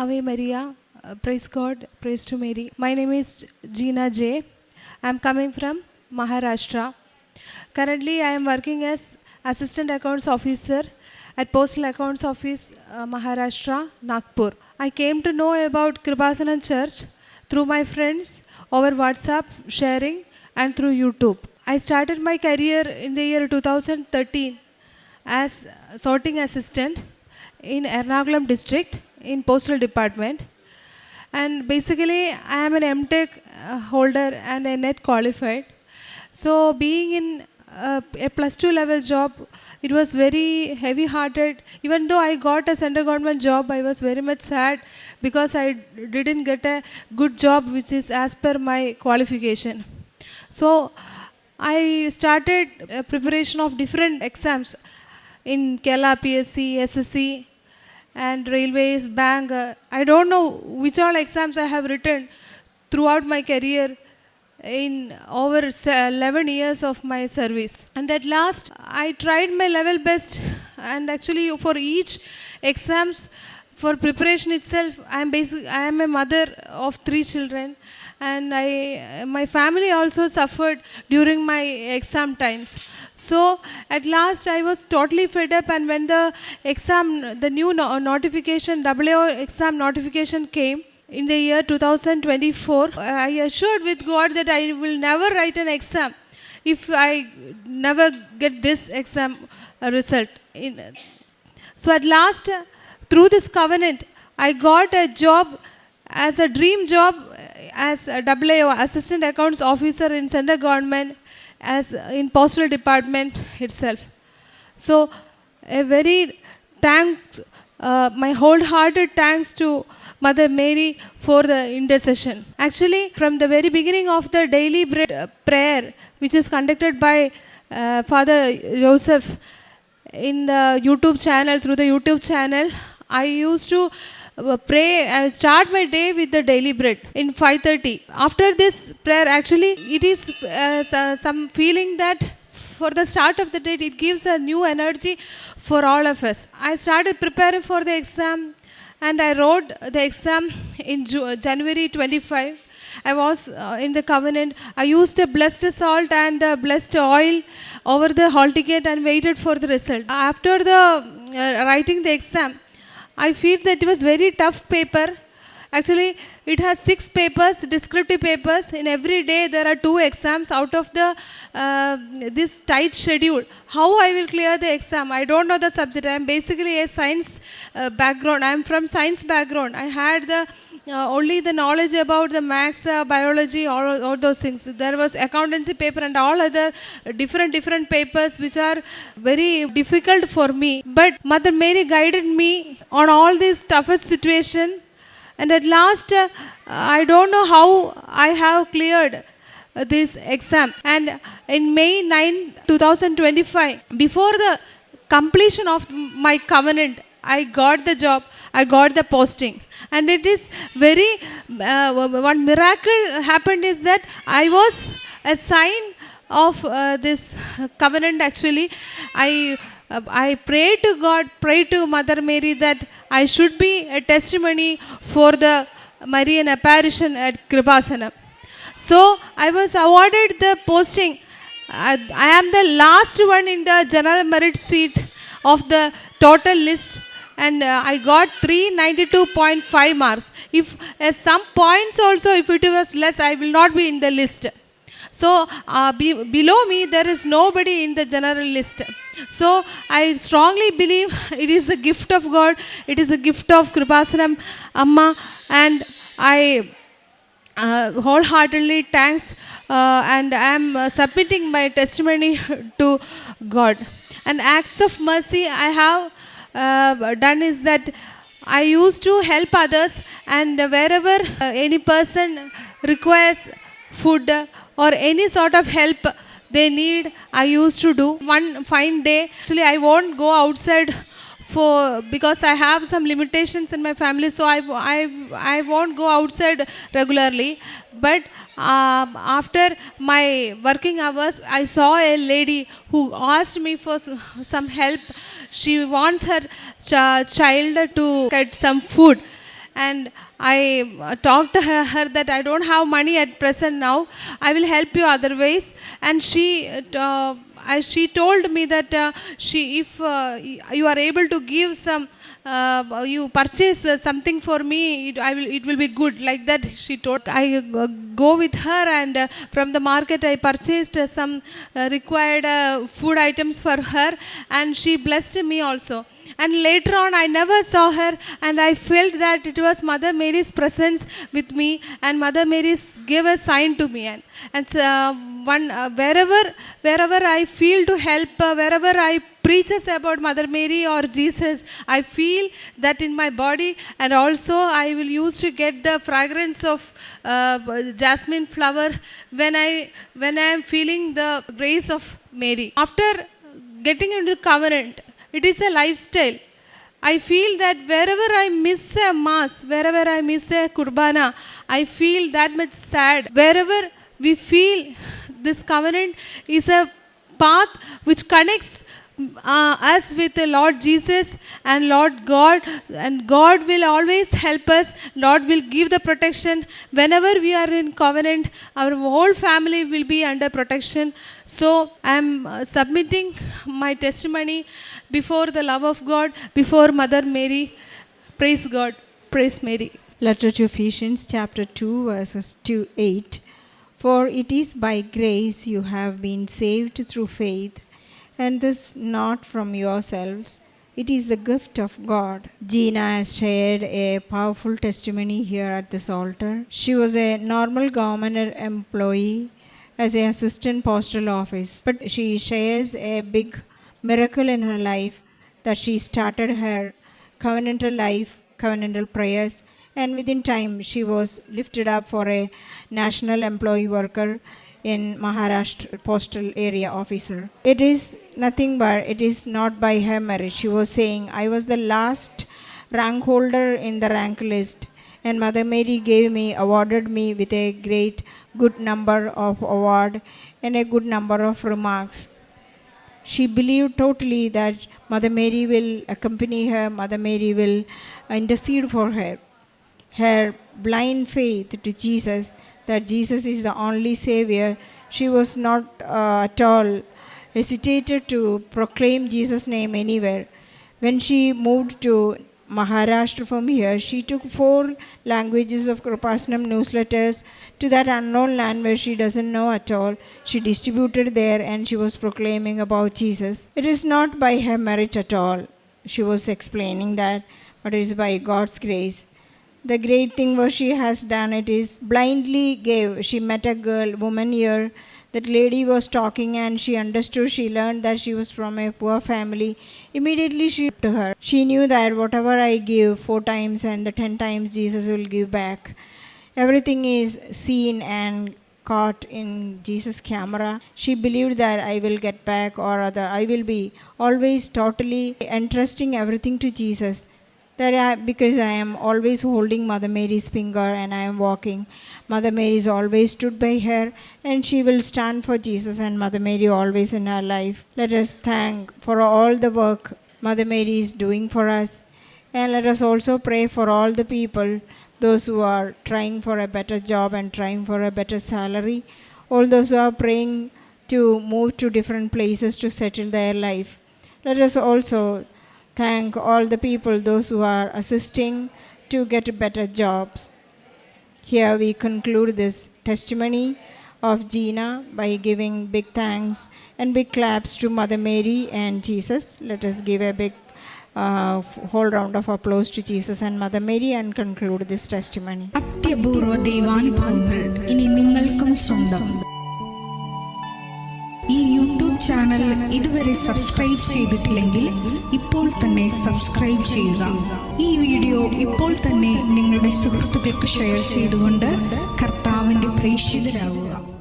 Ave Maria, praise God, praise to Mary. My name is Gina J. I am coming from Maharashtra. Currently, I am working as Assistant Accounts Officer at Postal Accounts Office, Maharashtra, Nagpur. I came to know about Kripasanan Church through my friends over WhatsApp sharing and through YouTube. I started my career in the year 2013 as sorting assistant in Ernakulam district in postal department, and basically I am an MTech holder and a net qualified. So being in a plus 2 level job, it was very heavy hearted. Even though I got a central government job, I was very much sad because I didn't get a good job which is as per my qualification. So I started preparation of different exams in Kerala PSC, SSC, and railways, bank. I don't know which all exams I have written throughout my career in over 11 years of my service. And at last, I tried my level best, and actually for each exams, for preparation itself, I am a mother of 3 children, and my family also suffered during my exam times. So at last I was totally fed up, and when the new notification, WO exam notification came in the year 2024, I assured with God that I will never write an exam if I never get this exam result. So at last, through this covenant, I got a job as a dream job as a WAO, Assistant Accounts Officer in Central Government, as in Postal Department itself. So a very thanks, my wholehearted thanks to Mother Mary for the intercession. Actually, from the very beginning of the daily bread prayer, which is conducted by Father Joseph in the YouTube channel, through the YouTube channel, I used to pray and start my day with the daily bread in 5:30. After this prayer, actually, it is some feeling that for the start of the day, it gives a new energy for all of us. I started preparing for the exam, and I wrote the exam in January 25. I was in the covenant. I used a blessed salt and the blessed oil over the hall ticket and waited for the result. After the writing the exam, I feel that it was very tough paper. Actually, it has 6 papers, descriptive papers. In every day, there are 2 exams out of the this tight schedule. How I will clear the exam? I don't know the subject. I am basically a science background. I am from science background. I had the only the knowledge about the maths, biology, all those things. There was accountancy paper and all other different papers which are very difficult for me. But Mother Mary guided me on all these toughest situation, and at last I don't know how I have cleared this exam. And in May 9, 2025, before the completion of my covenant, I got the job, I got the posting. And it is very, one miracle happened is that I was a sign of this covenant actually. I pray to God, pray to Mother Mary that I should be a testimony for the Marian apparition at Kripasanam. So I was awarded the posting. I am the last one in the general merit seat of the total list, and I got 392.5 marks. If some points also, if it was less, I will not be in the list. So below me, there is nobody in the general list. So I strongly believe it is a gift of God. It is a gift of Kripasanam Amma, and I wholeheartedly thanks, and I am submitting my testimony to God. And acts of mercy I have done is that I used to help others, and wherever any person requires food or any sort of help they need, I used to do. One fine day, actually I won't go outside because I have some limitations in my family, so I won't go outside regularly. But after my working hours, I saw a lady who asked me for some help. She wants her child to get some food, and I talked to her that I don't have money at present now. I will help you otherwise. And she told me that if you are able to give some, you purchase something for me, it will be good. Like that she told. I go with her, and from the market I purchased some required food items for her, and she blessed me also. And later on, I never saw her, and I felt that it was Mother Mary's presence with me, and Mother Mary gave a sign to me. Wherever I feel to help, wherever I preaches about Mother Mary or Jesus, I feel that in my body, and also I will use to get the fragrance of jasmine flower when I am feeling the grace of Mary. After getting into covenant, it is a lifestyle. I feel that wherever I miss a mass, wherever I miss a kurbana, I feel that much sad. Wherever we feel this covenant is a path which connects us with the Lord Jesus and Lord God, and God will always help us. Lord will give the protection. Whenever we are in covenant, our whole family will be under protection. So I am submitting my testimony before the love of God, before Mother Mary. Praise God. Praise Mary. Letter to Ephesians chapter 2 verses 2-8. For it is by grace you have been saved through faith, and this not from yourselves. It is the gift of God. Gina has shared a powerful testimony here at this altar. She was a normal government employee as an assistant postal office, but she shares a big miracle in her life that she started her covenantal life, covenantal prayers, and within time she was lifted up for a national employee worker in Maharashtra postal area officer. It is nothing but, it is not by her merit. She was saying, I was the last rank holder in the rank list, and Mother Mary awarded me with a great good number of award and a good number of remarks. She believed totally that Mother Mary will accompany her, Mother Mary will intercede for her. Her blind faith to Jesus, that Jesus is the only Savior, she was not at all hesitated to proclaim Jesus' name anywhere. When she moved to Maharashtra from here, she took 4 languages of Kripasnam newsletters to that unknown land where she doesn't know at all. She distributed there, and she was proclaiming about Jesus. It is not by her merit at all. She was explaining that, but it is by God's grace. The great thing what she has done, it is blindly gave. She met a woman here. That lady was talking, and she understood, she learned that she was from a poor family. Immediately she to her. She knew that whatever I give 4 times and the 10 times Jesus will give back. Everything is seen and caught in Jesus' camera. She believed that I will get back, or other I will be always totally entrusting everything to Jesus. Because I am always holding Mother Mary's finger and I am walking. Mother Mary is always stood by her, and she will stand for Jesus and Mother Mary always in her life. Let us thank for all the work Mother Mary is doing for us. And let us also pray for all the people, those who are trying for a better job and trying for a better salary. All those who are praying to move to different places to settle their life. Let us also thank all the people, those who are assisting to get better jobs. Here we conclude this testimony of Gina by giving big thanks and big claps to Mother Mary and Jesus. Let us give a big whole round of applause to Jesus and Mother Mary and conclude this testimony. അത്യപൂർവ ദൈവാനുഭവങ്ങൾ ഇനി നിങ്ങൾക്കും സ്വന്തം. ഈ YouTube channel ഇതുവരെ subscribe ചെയ്തിട്ടില്ലെങ്കിൽ ഇപ്പോൾ തന്നെ subscribe ചെയ്യുക. ഈ വീഡിയോ ഇപ്പോൾ തന്നെ നിങ്ങളുടെ സുഹൃത്തുക്കൾക്ക് ഷെയർ ചെയ്തുകൊണ്ട് കർത്താവിൻ്റെ പ്രേക്ഷിതരാകുക.